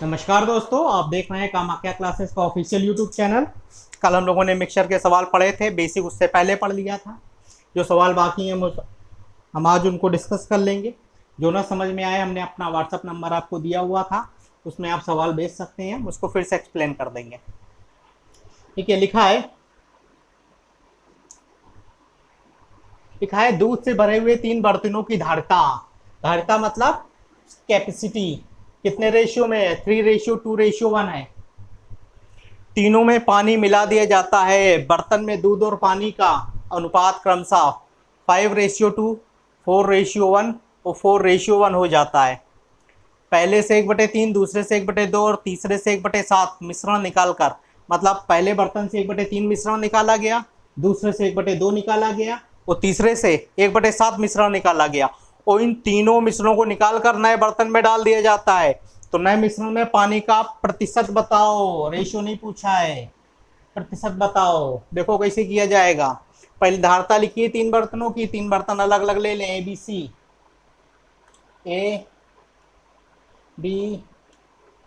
नमस्कार दोस्तों, आप देख रहे हैं कामाख्या क्लासेस का ऑफिशियल यूट्यूब चैनल। कल हम लोगों ने मिक्सचर के सवाल पढ़े थे, बेसिक उससे पहले पढ़ लिया था। जो सवाल बाकी हैं हम आज उनको डिस्कस कर लेंगे। जो ना समझ में आए, हमने अपना व्हाट्सअप नंबर आपको दिया हुआ था, उसमें आप सवाल भेज सकते हैं, हम उसको फिर से एक्सप्लेन कर देंगे। ठीक है, लिखा है दूध से भरे हुए 3 बर्तनों की धारिता। धारिता मतलब कैपेसिटी कितने रेशियो में है? 3:2:1 है। तीनों में पानी मिला दिया जाता है। बर्तन में दूध और पानी का अनुपात क्रमशः 5:2, 4:1 और 4:1 हो जाता है। पहले से 1/3, दूसरे से 1/2 और तीसरे से 1/7 मिश्रण निकालकर, मतलब पहले बर्तन से 1/3 मिश्रण निकाला गया, दूसरे से 1/2 निकाला गया और तीसरे से 1/7 मिश्रण निकाला गया, और इन तीनों मिश्रणों को निकालकर नए बर्तन में डाल दिया जाता है। तो नए मिश्रण में पानी का प्रतिशत बताओ। रेशियो नहीं पूछा है, प्रतिशत बताओ। देखो कैसे किया जाएगा। पहले धारता लिखिए 3 बर्तनों की। 3 बर्तन अलग अलग ले लें, ए बी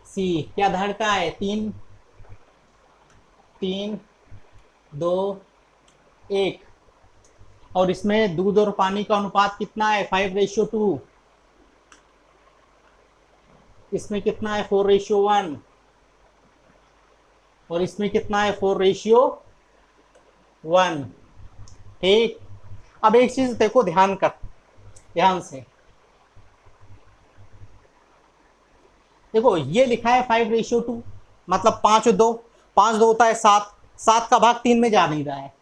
सी। क्या धारता है? 3, 3, 2, 1। और इसमें दूध और पानी का अनुपात कितना है? 5:2। इसमें कितना है? 4:1। और इसमें कितना है? 4:1। ठीक। अब एक चीज देखो, ध्यान से देखो। ये लिखा है 5:2, मतलब 5:2। 5:2 होता है 7। 7 का भाग 3 में जा नहीं रहा है।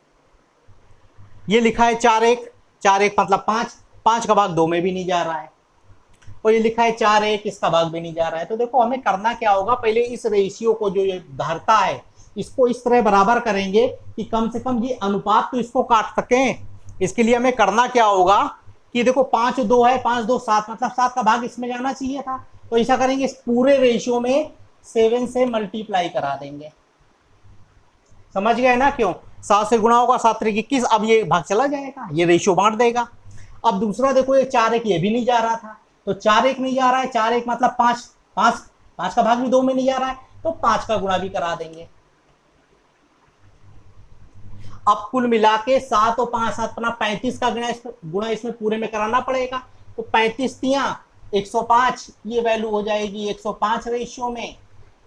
ये लिखा है 4:1। 4:1 मतलब 5। 5 का भाग 2 में भी नहीं जा रहा है। और ये लिखा है 4:1, इसका भाग भी नहीं जा रहा है। तो देखो हमें करना क्या होगा, पहले इस रेशियो को, जो ये धारता है, इसको इस तरह बराबर करेंगे कि कम से कम ये अनुपात तो इसको काट सकें। इसके लिए हमें करना क्या होगा कि देखो 5:2 है, 5:2 7, मतलब 7 का भाग इसमें जाना चाहिए था। तो ऐसा करेंगे, इस पूरे रेशियो में 7 से मल्टीप्लाई करा देंगे। समझ गए ना? क्यों? 7 से गुणा होगा, 7×3=21। अब ये भाग चला जाएगा, ये रेशियो बांट देगा। अब दूसरा देखो, ये 4:1 ये भी नहीं जा रहा था, तो 4:1 नहीं जा रहा है। 4:1 मतलब 5। 5 5 का भाग भी 2 में नहीं जा रहा है, तो 5 का गुणा भी करा देंगे। अब कुल मिला के 7 और 5, 7 अपना 35 का गुणा इसमें पूरे में कराना पड़ेगा। तो 35 105, ये वैल्यू हो जाएगी 105 रेशियो में।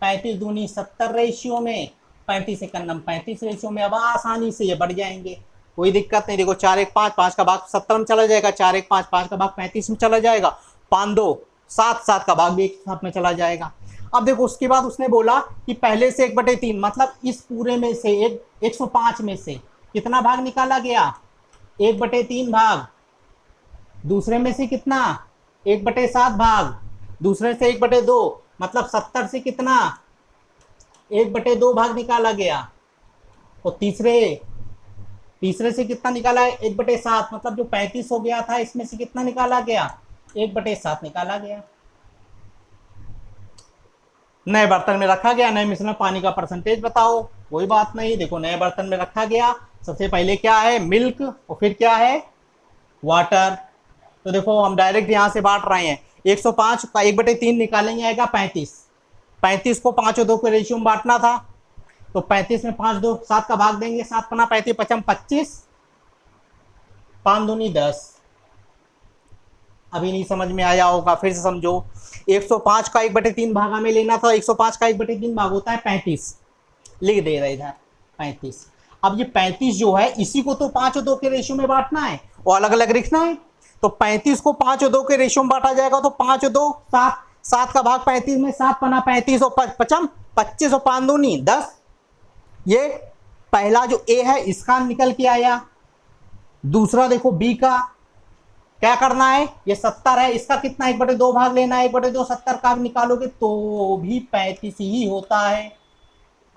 35 दूनी 70 रेशियो में। 35 रेशियो में। अब आसानी से ये बढ़ जाएंगे, कोई दिक्कत नहीं। देखो 4:1=5, 5 का भाग 70 में चला जाएगा। 4:1=5, 5 का भाग 35 में चला जाएगा। 5:2 7, 7 का भाग भी एक साथ में चला जाएगा। अब देखो उसके बाद उसने बोला कि पहले से 1/3, मतलब इस पूरे में से 105 में से कितना भाग निकाला गया? 1/3 भाग। दूसरे में से कितना? 1/7 भाग। दूसरे से 1/2, मतलब 70 से कितना? 1/2 भाग निकाला गया। और तीसरे तीसरे से कितना निकाला है? 1/7, मतलब जो 35 हो गया था, इसमें से कितना निकाला गया? 1/7 निकाला गया। नए बर्तन में रखा गया, नए मिश्रण में पानी का परसेंटेज बताओ। कोई बात नहीं, देखो नए बर्तन में रखा गया। सबसे पहले क्या है? मिल्क, और फिर क्या है? वाटर। तो देखो हम डायरेक्ट यहां से बांट रहे हैं। 105 का 1/3 निकालेंगे, आएगा 35। 35 को 5 और 2 के रेशियो में बांटना था। तो 35 में 5 2 7 का भाग देंगे। 7 पना 35 पचम 25, 5 दूनी 10। अभी नहीं समझ में आया होगा, फिर से समझो। 105 का 1/3 भाग हमें लेना था। 105 का 1/3 भाग होता है 35। लिख दे रहा इधर 35। अब ये 35 जो है, इसी को तो 5 और 2 के रेशियो में बांटना है और अलग अलग लिखना है। तो 35 को 5 और 2 के रेशियो में बांटा जाएगा। तो 5 और 2 7, 7 का भाग 35 में। 7 पना 35 और पचम 25 और 5 दूनी 10। ये पहला जो ए है, इसका निकल के आया। दूसरा देखो बी का क्या करना है? ये 70 है, इसका कितना? 1/2 भाग लेना है। 1/2 70 का निकालोगे तो भी 35 ही होता है।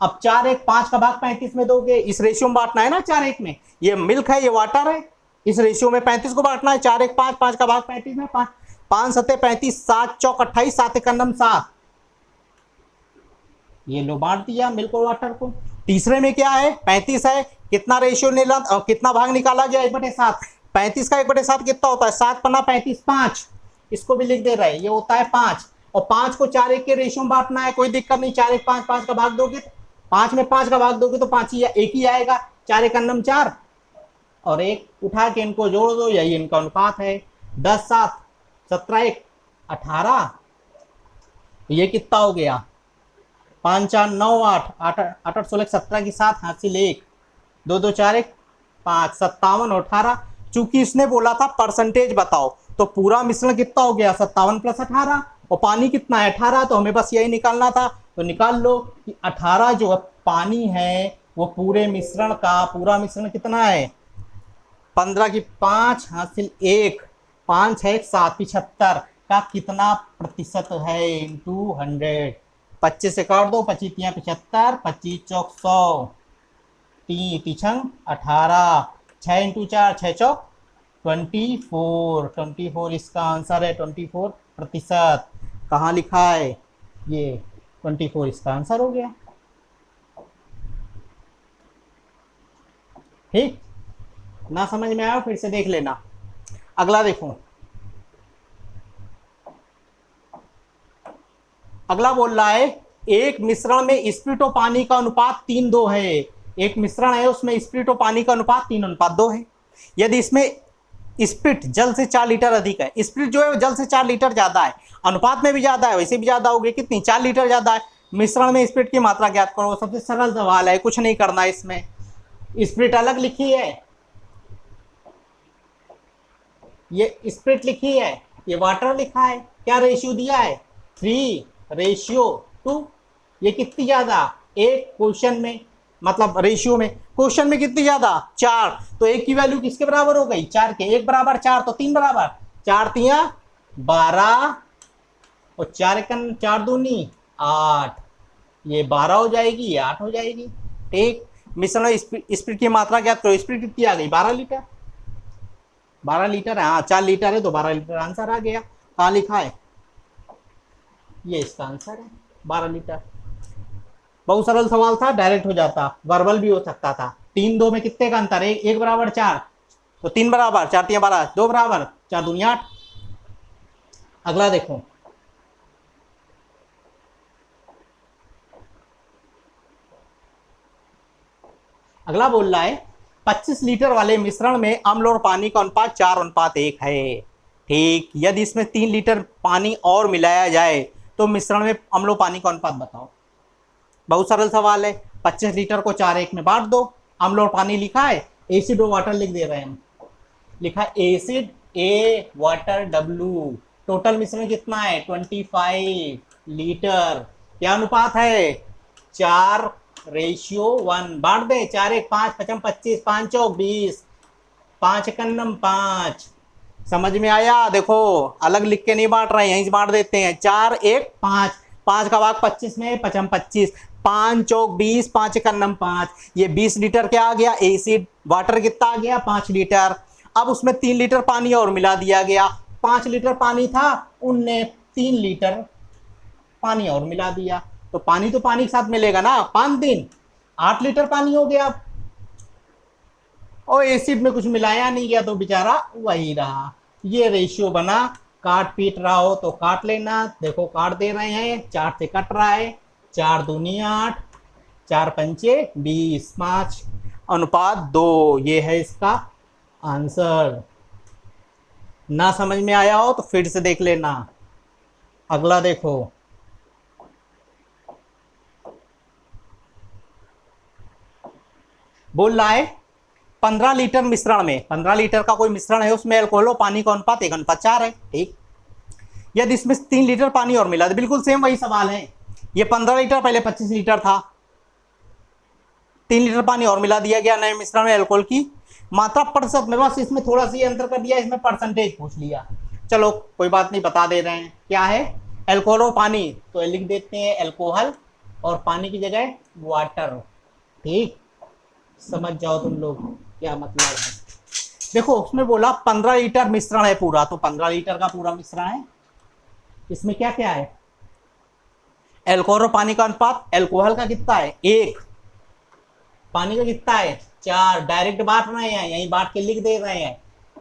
अब 4:1=5 का भाग 35 में दोगे, इस रेशियो में बांटना है ना। 4:1 में ये मिल्क है, ये वाटर है, इस रेशियो में 35 को बांटना है। 4:1=5, 5 का भाग 35 में। 5 5 7 35, 7 चौक 28, 7 1 7। ये लो बांट दिया मिल्क और वाटर को। तीसरे में क्या है? 35 है, कितना रेशियो लेना और कितना भाग निकाला गया? 1/7। 35 का 1/7 कितना होता है? 7 पना 35 5। इसको भी लिख दे रहे, ये होता है 5। और 5 को 4 1 के रेशियो में बांटना है, कोई दिक्कत नहीं। 4 1 5, 5 का भाग दोगे तो 5 में 5 का भाग दोगे तो 5 ही एक ही आएगा। 4 1 अन्नम 4 और 1 उठा के इनको जोड़ दो, यही इनका अनुपात है। 10 7 17 1 18, ये कितना हो गया 5 4 9 8 8 8 8 16 17 की 7 हासिल 1 2 2 4 1 5 57 और 18। चूंकि इसने बोला था परसेंटेज बताओ, तो पूरा मिश्रण कितना हो गया 57 + 18 और पानी कितना है 18, तो हमें बस यही निकालना था। तो निकाल लो कि 18 जो पानी है वो पूरे मिश्रण का, पूरा मिश्रण कितना है 15 की 5 हासिल 1 5 है 7 75 का कितना प्रतिशत है इंटू 100। 25 से काट दो, 25 तिया 75, 25 चौक 100, 3 तिछंग 18, 6 इंटू 4 6 चौक 24 इसका आंसर है 24%। कहाँ लिखा है ये 24 इसका आंसर हो गया। ठीक, ना समझ में आया फिर से देख लेना। अगला देखो, अगला बोल रहा है एक मिश्रण में स्पिरिट और पानी का अनुपात 3:2 है। एक मिश्रण है उसमें स्पिरिट और पानी का अनुपात 3:2 है। यदि इसमें स्पिरिट जल से 4 लीटर अधिक है, स्पिरिट जो है जल से 4 लीटर ज्यादा है, अनुपात में भी ज्यादा है, वैसे भी ज्यादा होगी, कितनी 4 लीटर ज्यादा है। मिश्रण में स्पिरिट की मात्रा ज्ञात करो। सबसे सरल सवाल है, कुछ नहीं करना है इसमें। स्पिरिट अलग लिखी है, ये स्पिरिट लिखी है, ये वाटर लिखा है। क्या रेशियो दिया है 3:2। ये कितनी ज्यादा एक क्वेश्चन में, मतलब रेशियो में, क्वेश्चन में कितनी ज्यादा 4, तो एक की वैल्यू किसके बराबर हो गई 4 के। 1 बराबर 4 तो 3 बराबर 4 तिया 12 और 4 1 4 दूनी 8, ये 12 हो जाएगी, ये 8 हो जाएगी। ठीक, मिश्रण स्पिरिट की मात्रा ज्ञात करो। स्पिरिट कितनी आ गई 12 लीटर। 12 लीटर है, हाँ 4 लीटर है तो 12 लीटर आंसर आ गया। कहाँ लिखा है, ये इसका आंसर है 12 लीटर। बहुत सरल सवाल था, डायरेक्ट हो जाता, वर्बल भी हो सकता था। 3:2 में कितने का अंतर है, 1 बराबर 4 तो 3 बराबर 4 तिया 12, 2 बराबर 4 दूनी 8। अगला देखो, अगला बोल रहा है 25 लीटर वाले मिश्रण में अम्ल और पानी का अनुपात 4:1 है। ठीक, यदि इसमें 3 लीटर पानी और मिलाया जाए तो मिश्रण में अम्ल और पानी का अनुपात बताओ। बहुत सरल सवाल है। 25 लीटर को 4 1 में बांट दो। अम्ल और पानी लिखा है, एसिड और वाटर लिख दे रहे हैं हम। लिखा acid A water W। Total मिश्रण कितना है 25 लीटर। क्या अनुपात है 4:1। बांट दे, 4 1 5 5 25, 5 चौक 20, 5 1 5। समझ में आया। देखो अलग लिख के नहीं बांट रहे हैं, यहीं से बांट देते हैं। 4 1 5, 5 का भाग 25 में 5 25, 5 चौक 20, 5 1 5, ये 20 लीटर क्या आ गया एसिड। वाटर कितना आ गया 5 लीटर। अब उसमें 3 लीटर पानी और मिला दिया गया। 5 लीटर पानी था, उनने 3 लीटर पानी और मिला दिया, तो पानी तो पानी के साथ मिलेगा ना। 5 दिन 8 लीटर पानी हो गया। और एसिड में कुछ मिलाया नहीं गया तो बेचारा वही रहा। ये रेशियो बना। काट पीट रहा हो तो काट लेना। देखो काट दे रहे हैं, 4 से कट रहा है, 4 दूनी 8, 4 पंचे 20, 5:2। ये है इसका आंसर। ना समझ में आया हो तो फिर से देख लेना। अगला देखो, बोल रहा है 15 लीटर मिश्रण में, 15 लीटर का कोई मिश्रण है, उसमें अल्कोहल और पानी का अनुपात 1:4 है। ठीक, यदि इसमें 3 लीटर पानी और मिला, तो बिल्कुल सेम वही सवाल है। ये 15 लीटर पहले 25 लीटर था, 3 लीटर पानी और मिला दिया गया नए मिश्रण में। अल्कोहल की मात्रा प्रतिशत में, बस इसमें थोड़ा सा अंतर कर दिया, इसमें परसेंटेज पूछ लिया। चलो कोई बात नहीं, बता दे रहे हैं क्या है। अल्कोहल और पानी, तो लिख देते हैं अल्कोहल और पानी की जगह वाटर। ठीक, समझ जाओ तुम लोग क्या मतलब है। देखो उसमें बोला 15 लीटर मिश्रण है पूरा, तो 15 लीटर का पूरा मिश्रण है। इसमें क्या क्या है, अल्कोहल और पानी का अनुपात। अल्कोहल का कितना है 1, पानी का कितना है 4। डायरेक्ट बांट रहे हैं, यहीं बांट के लिख दे रहे हैं,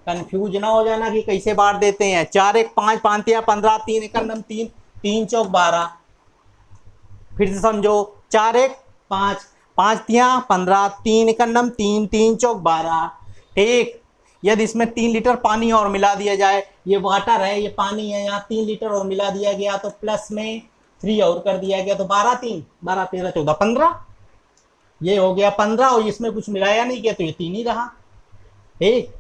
कंफ्यूज ना हो जाना कि कैसे बांट देते हैं। 4 1 5 5 15, 3 1 3, 3 चौक 12, फिर से समझो 4 1 5, 5 तियां 15, 3 एकन्नम 3, 3 चौक 12। ठीक, यदि इसमें 3 लीटर पानी और मिला दिया जाए, ये वाटर है, ये पानी है, यहाँ 3 लीटर और मिला दिया गया तो प्लस में 3 और कर दिया गया तो 12 3 12 13 14 15, ये हो गया 15 और इसमें कुछ मिलाया नहीं गया तो ये 3 ही रहा। ठीक,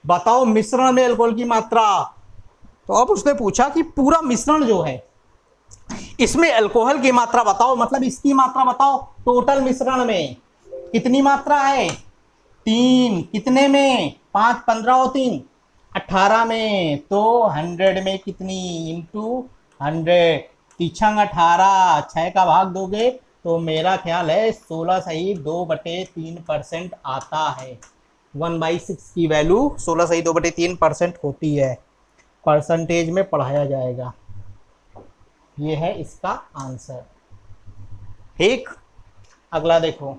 बताओ मिश्रण में अल्कोहल की मात्रा। तो अब उसने पूछा कि पूरा मिश्रण जो है इसमें अल्कोहल की मात्रा बताओ, मतलब इसकी मात्रा बताओ। टोटल मिश्रण में कितनी मात्रा है? 3, कितने में? 5 15 और 3 18 में, तो 100 में कितनी? इंटू 100, तीछंग 18, 6 का भाग दोगे तो मेरा ख्याल है 16 सही 2/3% आता है। 1/6 की वैल्यू 16 सही 2/3% होती है, परसेंटेज में पढ़ाया जाएगा। ये है इसका आंसर। ठीक, अगला देखो।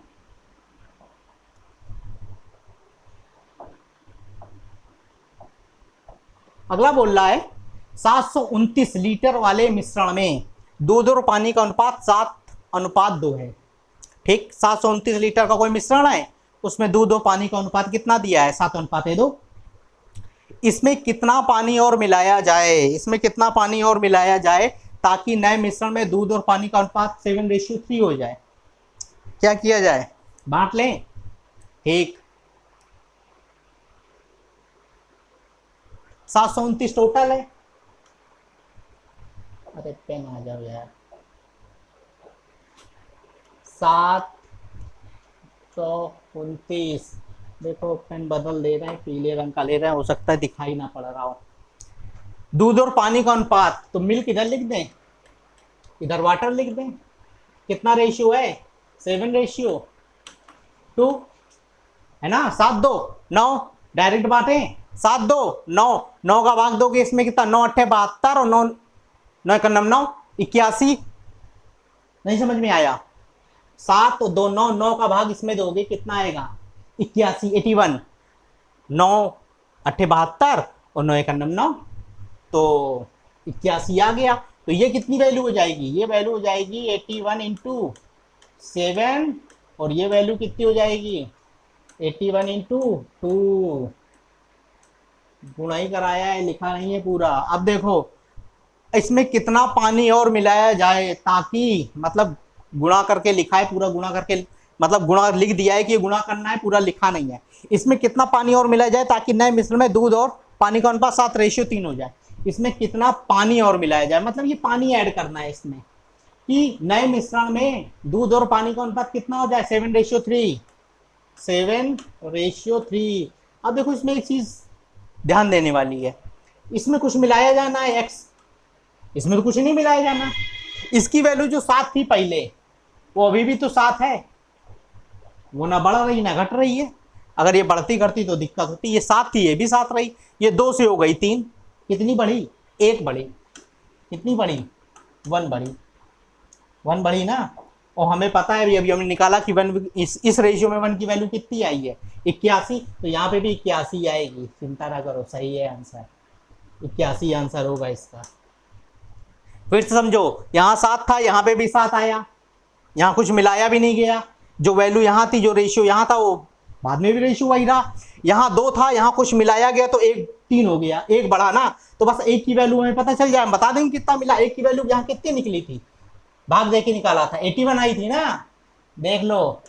अगला बोल रहा है 729 लीटर वाले मिश्रण में दूध और पानी का अनुपात 7:2 है। ठीक, 729 लीटर का कोई मिश्रण है, उसमें दूध और पानी का अनुपात कितना दिया है? 7:2। इसमें कितना पानी और मिलाया जाए? इसमें कितना पानी और मिलाया जाए ताकि नए मिश्रण में दूध और पानी का अनुपात 7:3 हो जाए? क्या किया जाए? बांट लें। ठीक, 729 टोटल है। अरे पेन आ जाओ यार। 729, देखो पेन बदल दे रहे हैं, पीले रंग का ले रहे हैं, हो सकता है दिखाई ना पड़ रहा हो। दूध और पानी का अनुपात, तो मिल्क इधर लिख दें, इधर वाटर लिख दें। कितना रेशियो है? 7:2 है ना। 7 2 9, डायरेक्ट बांटे। 7 2 9, 9 का भाग दोगे इसमें कितना? 9 8 72 और 9 9 का 9 81। नहीं समझ में आया? 7 2 9, 9 का भाग इसमें दोगे कितना आएगा? 81 81, 9 8 72 और 9 1 9, तो 81 आ गया। तो ये कितनी वैल्यू हो जाएगी? ये वैल्यू हो जाएगी 81 इंटू 7, और ये वैल्यू कितनी हो जाएगी? 81 इंटू 2। गुणा ही कराया है, लिखा नहीं है पूरा। अब देखो इसमें कितना पानी और मिलाया जाए ताकि, मतलब गुणा करके लिखा है पूरा, गुणा करके मतलब गुणा लिख दिया है कि ये गुणा करना है, पूरा लिखा नहीं है। इसमें कितना पानी और मिलाया जाए ताकि नए मिश्रण में दूध और पानी का अनुपात 7:3 हो जाए। इसमें कितना पानी और मिलाया जाए, मतलब ये पानी ऐड करना है इसमें कि नए मिश्रण में दूध और पानी का अनुपात कितना हो जाए? 7:3, 7:3। अब देखो इसमें एक चीज ध्यान देने वाली है, इसमें कुछ मिलाया जाना है x, इसमें तो कुछ नहीं मिलाया जाना। इसकी वैल्यू जो 7 थी पहले, वो अभी भी तो 7 है, वो ना बढ़ रही ना घट रही है। अगर ये बढ़ती घटती तो दिक्कत होती। ये 7 थी, ये भी 7 रही, ये 2 से हो गई 3, कितनी बढ़ी? 1 बढ़ी। कितनी बढ़ी? 1 बढ़ी। 1 बढ़ी ना। और हमें पता है अभी हमने निकाला कि 1 इस रेशियो में 1 की वैल्यू कितनी आई है? 81। तो यहाँ पे भी 81 आएगी, चिंता ना करो, सही है आंसर। 81 आंसर होगा इसका। फिर से समझो, यहाँ 7 था, यहाँ पे भी 7 आया, यहाँ कुछ मिलाया भी नहीं गया। जो वैल्यू यहाँ थी, जो रेशियो यहाँ था, वो बाद में भी रेशियो वही रहा। यहाँ 2 था, यहाँ कुछ मिलाया गया तो 1 3 हो गया, 1 बढ़ा ना। तो बस 1 की वैल्यू हमें पता चल जाए, हम बता देंगे कितना मिला। 1 की वैल्यू यहाँ कितनी निकली थी? भाग दे के निकाला था, 81 आई थी ना। देख लो,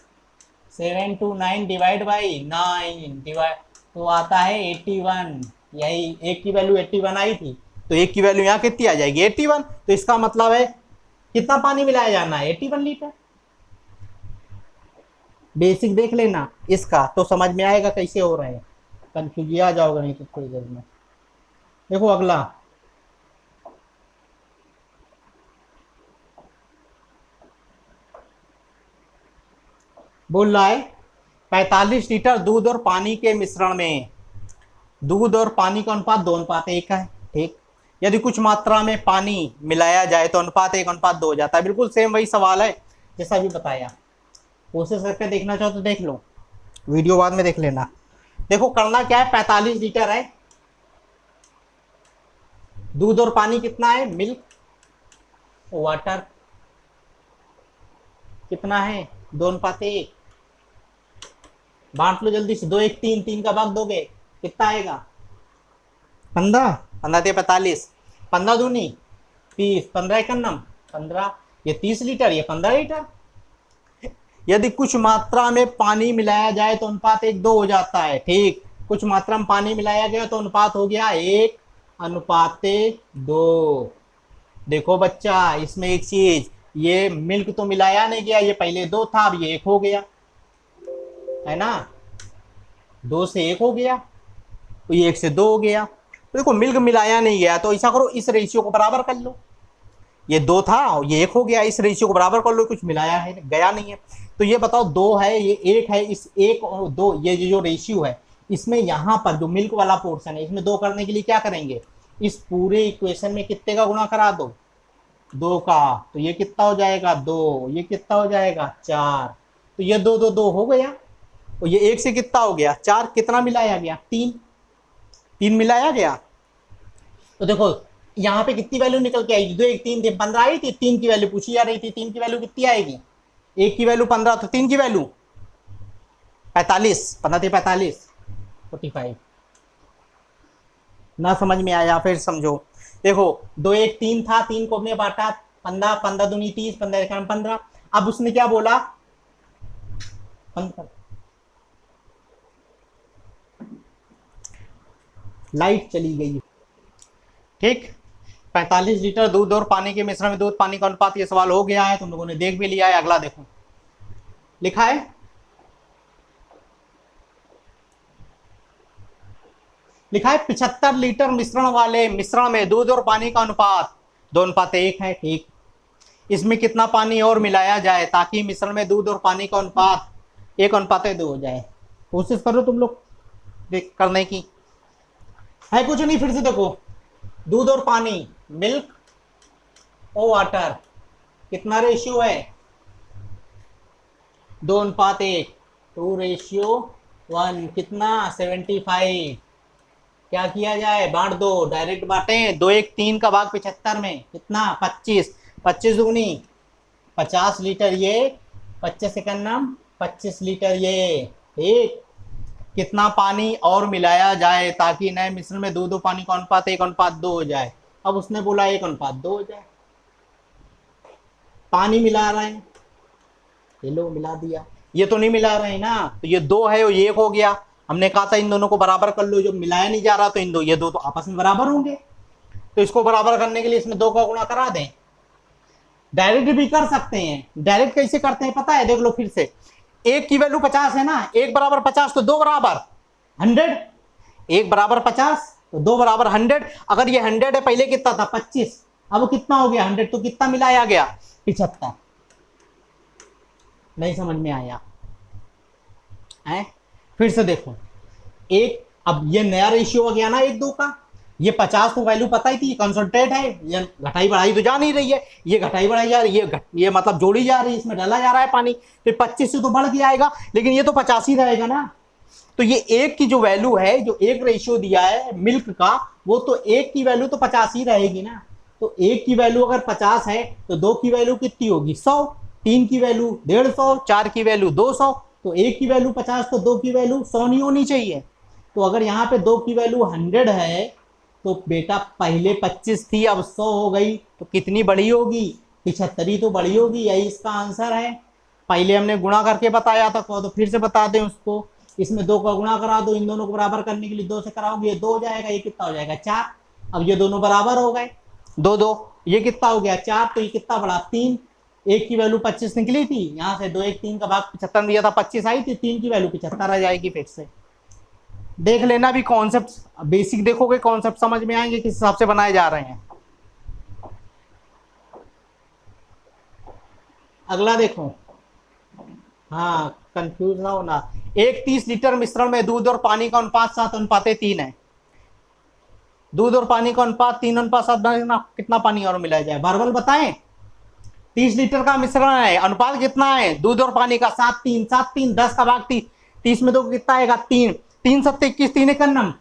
7 2 9 डिवाइड बाई 9 डिवाइड, तो आता है 81। यही 1 की वैल्यू 81 आई थी, तो 1 की वैल्यू यहाँ कितनी आ जाएगी? 81। तो इसका मतलब है कितना पानी मिलाया जाना है? 81 लीटर। बेसिक देख लेना इसका, तो समझ में आएगा कैसे हो रहे हैं। कंफ्यूज आ जाओगे नहीं तो थोड़ी देर में। देखो अगला, बोल रहा है 45 लीटर दूध और पानी के मिश्रण में दूध और पानी का अनुपात 2:1 है। ठीक, यदि कुछ मात्रा में पानी मिलाया जाए तो अनुपात 1:2 हो जाता है। बिल्कुल सेम वही सवाल है जैसा अभी बताया। कोशिश करके देखना चाहो तो देख लो, वीडियो बाद में देख लेना। देखो करना क्या है, 45 लीटर है, दूध और पानी कितना है? मिल्क वाटर कितना है 2:1। बांट लो जल्दी से, 2 1 3, 3 का भाग दोगे कितना आएगा 15, 15 ते 45, 15 दूनी 30, 15 एक 15, ये 30 लीटर, ये 15 लीटर। यदि कुछ मात्रा में पानी मिलाया जाए तो अनुपात 1:2 हो जाता है, ठीक। कुछ मात्रा में पानी मिलाया गया तो अनुपात हो गया 1:2। देखो बच्चा, इसमें एक चीज, ये मिल्क तो मिलाया नहीं गया, ये पहले 2 था, अब ये 1 हो गया, है ना। 2 से 1 हो गया तो ये 1 से 2 हो गया। तो देखो मिल्क मिलाया नहीं गया, तो ऐसा करो इस रेशियो को बराबर कर लो। ये 2 था और ये 1 हो गया, इस रेशियो को बराबर कर लो, कुछ मिलाया है गया नहीं है। तो ये बताओ 2 है, ये 1 है, इस 1 और 2 ये जो रेशियो है, इसमें यहां पर जो मिल्क वाला पोर्शन है, इसमें 2 करने के लिए क्या करेंगे, इस पूरे इक्वेशन में कितने का गुणा करा दो, 2 का। तो ये कितना हो जाएगा 2, ये कितना हो जाएगा 4, तो ये 2 2 2 हो गया। तो ये 1 से कितना हो गया 4, कितना मिलाया गया 3, 3 मिलाया गया। तो देखो यहाँ पे कितनी वैल्यू निकल के आएगी, 2 1 3 3 15 आई थी, 3 की वैल्यू पूछी जा रही थी, 3 की वैल्यू कितनी आएगी, 1 की वैल्यू 15, तो 3 की वैल्यू 45, 15 थे 45, 45। ना समझ में आया फिर समझो, देखो 2 1 3 था, 3 को हमने बांटा 15, 15 दूनी 30, 15 एक 15। अब उसने क्या बोला 15, लाइट चली गई, ठीक। 45 लीटर दूध और पानी के मिश्रण में दूध पानी का अनुपात, ये सवाल हो गया है, तुम लोगों ने देख भी लिया है। अगला देखो लिखा है, लिखा है 75 लीटर मिश्रण वाले मिश्रण में दूध और पानी का अनुपात 2:1 है, ठीक। इसमें कितना पानी और मिलाया जाए ताकि मिश्रण में दूध और पानी का अनुपात 1:2 हो जाए। कोशिश करो तुम लोग देख करने की, है कुछ नहीं। फिर से देखो, दूध और पानी, मिल्क और वाटर, कितना रेशियो है 2:1, 2:1, कितना 75। क्या किया जाए, बांट दो, डायरेक्ट बांटे, 2 1 3 का भाग 75 में कितना 25, 25 दूनी 50 लीटर, ये 25 सेकंड 25 लीटर ये, ठीक। कितना पानी और मिलाया जाए ताकि नए मिश्रण में दूध और पानी का अनुपात 1:2 हो जाए। अब उसने बोला 1:2 हो जाए, पानी मिला रहे हैं, ये लो मिला दिया, ये तो नहीं मिला रहे हैं ना, तो ये 2 है और ये 1 हो गया। हमने कहा था इन दोनों को बराबर कर लो, जो मिलाया नहीं जा रहा तो इन दो, ये 2 तो आपस में बराबर होंगे, तो इसको बराबर करने के लिए इसमें 2 का गुणा करा दें। डायरेक्ट भी कर सकते हैं, डायरेक्ट कैसे करते हैं पता है, देख लो फिर से। 1 की वैल्यू 50 है ना, 1 बराबर 50 तो 2 बराबर 100, 1 बराबर 50 तो 2 बराबर 100। अगर ये 100 है, पहले कितना था 25, अब कितना हो गया 100, तो कितना मिलाया गया 75। नहीं समझ में आया है, फिर से देखो, एक अब ये नया रेशियो हो गया ना 1:2 का। ये 50 तो वैल्यू पता ही थी, कंसंट्रेट है, ये घटाई बढ़ाई तो जा नहीं रही है, ये घटाई बढ़ाई जा रही है, ये मतलब जोड़ी जा रही है, इसमें डाला जा रहा है पानी, तो 25 से तो बढ़ के आएगा, लेकिन ये तो 50 ही रहेगा ना। तो ये 1 की जो वैल्यू है, जो 1 रेशियो दिया है मिल्क का, वो तो 1 की वैल्यू तो 50 ही रहेगी ना। तो 1 की वैल्यू अगर 50 है तो 2 की वैल्यू कितनी होगी 100, 3 की वैल्यू 150, 4 की वैल्यू 200। तो 1 की वैल्यू 50 तो 2 की वैल्यू 100 नहीं होनी चाहिए। तो अगर यहाँ पे 2 की वैल्यू 100 है तो बेटा पहले 25 थी, अब 100 हो गई, तो कितनी बड़ी होगी 75 ही तो बड़ी होगी, यही इसका आंसर है। पहले हमने गुणा करके बताया था, तो फिर से बता दें उसको, इसमें 2 का गुणा करा दो, इन दोनों को बराबर करने के लिए 2 से कराओगे, ये 2 हो जाएगा, ये कितना हो जाएगा 4। अब ये दोनों बराबर हो गए, 2 2, ये कितना हो गया 4, तो ये कितना बड़ा 3। 1 की वैल्यू 25 निकली थी, यहाँ से 2 1 3 का भाग 75 दिया था, 25 आई थी, 3 की वैल्यू 75 आ जाएगी। फिर से देख लेना भी, कॉन्सेप्ट बेसिक देखोगे, कॉन्सेप्ट समझ में आएंगे किस हिसाब से बनाए जा रहे हैं। अगला देखो, हाँ कंफ्यूज ना होना, एक 30 लीटर मिश्रण में दूध और पानी का अनुपात 7:3 है। दूध और पानी का अनुपात 3:7, कितना पानी और मिलाया जाए, बारबल बताएं। 30 लीटर का मिश्रण है, अनुपात कितना है दूध और पानी का 7 3, 7 3, 10 का भाग 30, 30 में 2 कितना आएगा 3, 3 7 21, 3 1 9,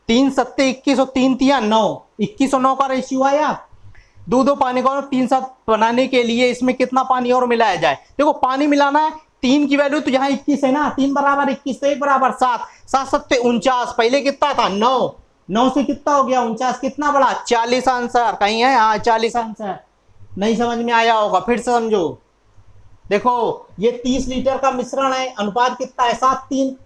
3 7 21 और 3 3 9, 21 और 9 का रेशियो आया। दूध और पानी को तीन साथ बनाने के लिए इसमें कितना पानी और मिलाया जाए। देखो पानी मिलाना है, 3 की वैल्यू तो यहाँ 21 है ना, 3 बराबर 21 तो 1 बराबर 7, 7 7 49, पहले कितना था 9, 9 से कितना हो गया 49, कितना बड़ा 40 आंसर कहीं है, हाँ 40 आंसर। नहीं समझ में आया होगा फिर से समझो। देखो ये 30 लीटर का मिश्रण है, अनुपात कितना है 7:3,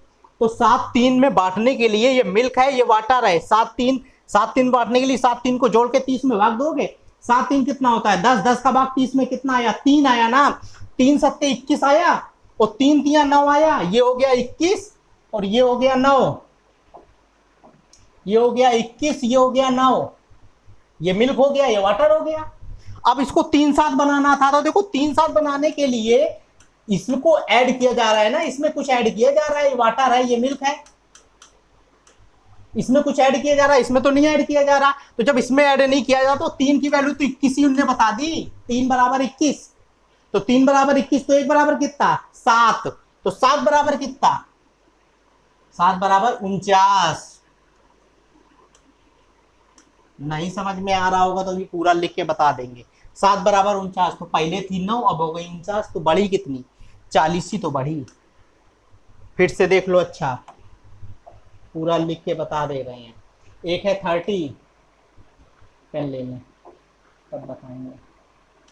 तो 7:3 में बांटने के लिए ये मिल्क है ये वाटर है, 7:3 बांटने के लिए 7:3 को जोड़ के 30 में भाग दोगे, 7:3 कितना होता है 10, 10 का भाग 30 में कितना आया 3 आया ना, 3 7 21 आया और 3 3 9 आया, ये हो गया 21 और ये हो गया 9, ये हो गया 21, ये हो गया 9, ये मिल्क हो गया ये वाटर हो गया। अब इसको 3 साथ बनाना था, तो देखो 3 साथ बनाने के लिए इसको ऐड किया जा रहा है ना, इसमें कुछ ऐड किया जा रहा है, ये वाटर है ये मिल्क है, इसमें कुछ ऐड किया जा रहा है, इसमें तो नहीं ऐड किया जा रहा। तो जब इसमें ऐड नहीं किया जा तो 3 की वैल्यू तो 21 ही उन्होंने बता दी, 3 बराबर 21, तो 3 बराबर 21 तो 1 बराबर कितना 7, तो 7 बराबर कितना 7 बराबर 49। नहीं समझ में आ रहा होगा तो भी पूरा लिख के बता देंगे। 7 बराबर 49, तो पहले थी 9 अब हो गई 49, तो बढ़ी कितनी 40 ही तो बढ़ी। फिर से देख लो, अच्छा पूरा लिख के बता दे रहे हैं। एक है 30, पेन ले लें तब बताएंगे।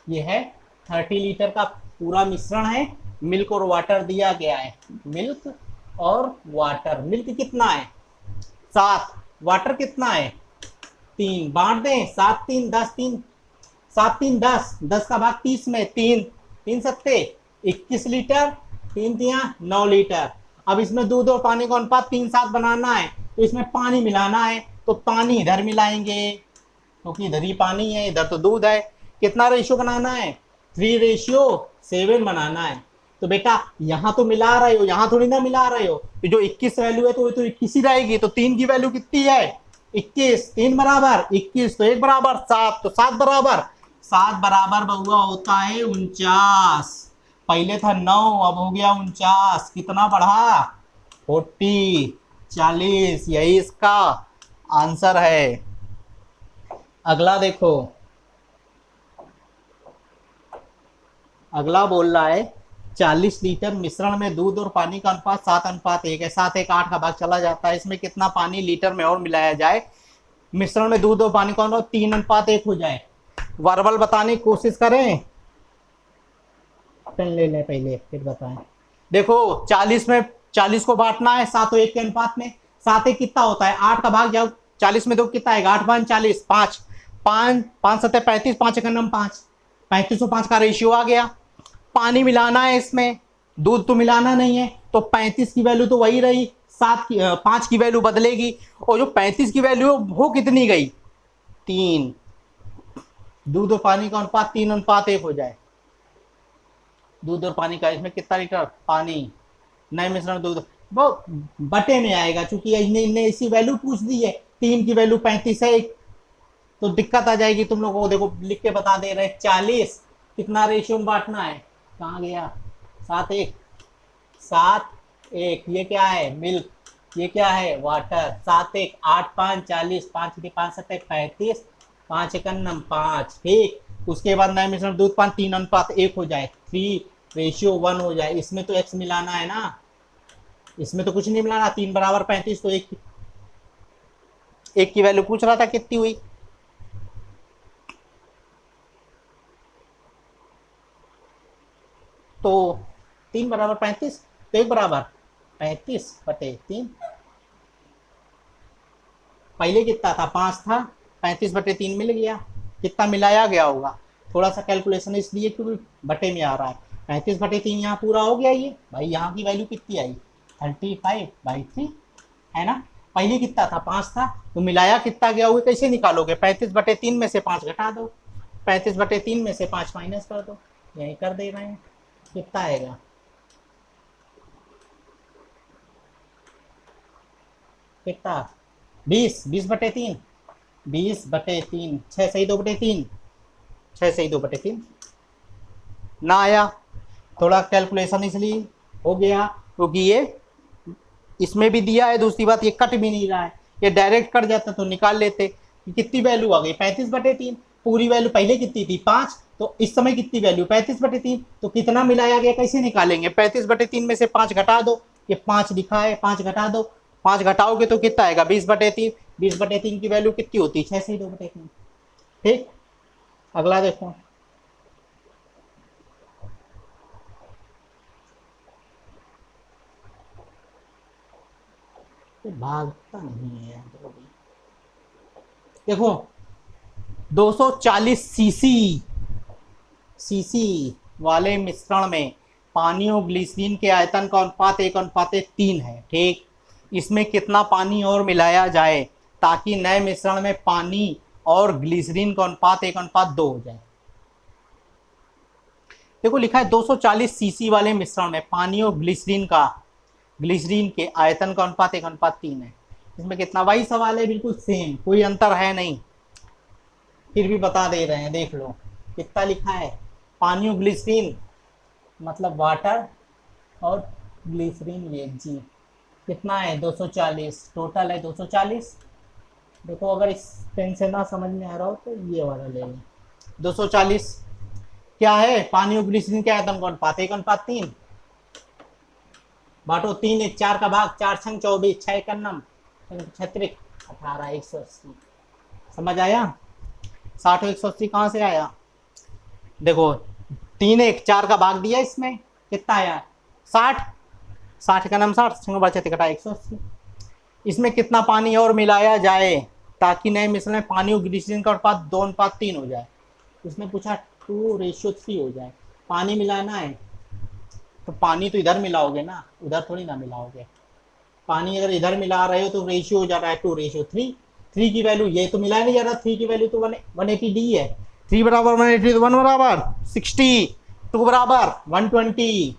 ये है 30 लीटर का पूरा मिश्रण है, मिल्क और वाटर दिया गया है, मिल्क और वाटर। मिल्क कितना है 7, वाटर कितना है 3, बांट दें 7 3 10, 3 7 3 10, 10 का भाग 30 में 3 3 सत्ते 21 लीटर, 3 3 9 लीटर। अब इसमें दूध और पानी का अनुपात 3 साथ बनाना है, तो इसमें पानी मिलाना है, तो पानी इधर मिलाएंगे क्योंकि इधर ही पानी है, इधर तो दूध है। कितना रेशियो बनाना है 3:7 बनाना है। तो बेटा यहाँ तो मिला रहे हो, यहाँ थोड़ी ना मिला रहे हो, तो जो 21 वैल्यू है तो वो तो 21 ही रहेगी। तो 3 की वैल्यू कितनी है 21, 3 बराबर 21 तो 1 बराबर 7, तो 7 बराबर बहुआ होता है 49। पहले था 9 अब हो गया 49, कितना बढ़ा 40, यही इसका आंसर है। अगला देखो, अगला बोल रहा है 40 लीटर मिश्रण में दूध और पानी का अनुपात 7:1 है, 7 1 8 का भाग चला जाता है, इसमें कितना पानी लीटर में और मिलाया जाए। मिश्रण में दूध और पानी का अनुपात 3:1 हो जाए। वर्बल बताने की कोशिश करें, पेन ले लें पहले फिर बताएं। देखो 40 में 40 को बांटना है 7 और 1 के अनुपात में, 7 1 कितना होता है 8 का भाग जाओ 40 में दो कितना आएगा 8 5 40, 5 5 5 7 35, 5 1 5, 35 और 5 का रेशियो आ गया। पानी मिलाना है इसमें, दूध तो मिलाना नहीं है, तो 35 की वैल्यू तो वही रही, 5 की वैल्यू बदलेगी, और जो 35 की वैल्यू वो कितनी गई 3। दूध और पानी का अनुपात 3:1 हो जाए। दूध और पानी का इसमें कितना लीटर पानी, नए मिश्रण दूध वो बटे में आएगा, चूंकि इन्हें इसी वैल्यू पूछ दी है, 3 की वैल्यू 35 है, तो दिक्कत आ जाएगी तुम लोगों को। देखो लिख के बता दे रहे 40 कितना रेशियो में बांटना है, कहाँ गया 7 1 7 1, ये क्या है मिल्क, ये क्या है वाटर। 7 1 8 5 40, 5 5 7 35, 5 1 5, ठीक। उसके बाद नए मिश्रण दूध पानी 3:1 हो जाए, 3:1 हो जाए। इसमें तो x मिलाना है ना, इसमें तो कुछ नहीं मिलाना, 3 बराबर 35 तो 1 की वैल्यू पूछ रहा था कितनी हुई, तो 3 बराबर 35 तो 1 बराबर 35/3। पहले कितना था 5 था, 35/3 मिल गया। कितना मिलाया गया होगा, थोड़ा सा कैलकुलेशन इसलिए क्योंकि बटे में आ रहा है। 35/3 यहाँ पूरा हो गया, ये भाई यहाँ की वैल्यू कितनी आई 35/3 है ना। पहले कितना था 5 था, तो मिलाया कितना गया हुआ कैसे निकालोगे, 35/3 में से 5 घटा दो, 35/3 में से 5 माइनस कर दो, यही कर दे रहे हैं। कितना आएगा कितना 20/3 20/3, 6 सही 2/3, 6 सही 2/3 ना आया। थोड़ा कैलकुलेशन इसलिए हो गया क्योंकि ये इसमें भी दिया है, दूसरी बात ये कट भी नहीं रहा है, ये डायरेक्ट कट जाता तो निकाल लेते। कितनी वैल्यू आ गई 35/3, पूरी वैल्यू पहले कितनी थी 5, तो इस समय कितनी वैल्यू 35/3, तो कितना मिलाया गया कैसे निकालेंगे, 35/3 में से 5 घटा दो, ये 5 लिखा है, 5 घटा दो, 5 घटाओगे तो कितना आएगा 20/3, 20/3 की वैल्यू कितनी होती है 6 से 2/3। ठीक, अगला देखो, ये भागता नहीं है देखो, 240 सीसी सीसी वाले मिश्रण में पानी और ग्लिसरीन के आयतन का अनुपात 1:3 है। ठीक, इसमें कितना पानी और मिलाया जाए ताकि नए मिश्रण में पानी और ग्लिसरीन का अनुपात 1:2 हो जाए। देखो लिखा है 240 सीसी वाले मिश्रण में पानी और ग्लिसरीन के आयतन का अनुपात 1:3 है। इसमें कितना, वही सवाल है बिल्कुल सेम, कोई अंतर है नहीं, फिर भी बता दे रहे हैं, देख लो कितना लिखा है, पानी और ग्लिसरीन मतलब वाटर और ग्लिसरीन ये जी कितना है 240, टोटल है 240। देखो अगर इस पेन से ना समझ में आ रहा हो तो ये वाला ले लें, 240 क्या है, पानी और ग्लिसरीन के आयतन का अनुपात 1:3, बांटो 3, 1 4 का भाग, 4 छंग 24, 6 एकन्नम 36, 18, 180। समझ आया, 60 और 180 कहाँ से आया, देखो 3 1 4 का भाग दिया, इसमें कितना आया 60, 60 का नाम 60, 180। इसमें कितना पानी और मिलाया जाए ताकि नए मिश्रण में पानी और ग्लिसरीन का अनुपात 2:3 हो जाए। इसमें पूछा 2:3 हो जाए, पानी मिलाना है तो पानी तो इधर मिलाओगे ना, उधर थोड़ी ना मिलाओगे। पानी अगर इधर मिला रहे हो तो रेशियो हो जा रहा है 2:3, 3 की वैल्यू ये तो मिलाया नहीं जा रहा, 3 की वैल्यू तो 180 है, 3 बराबर 180, 1 बराबर 60, 2 बराबर 120,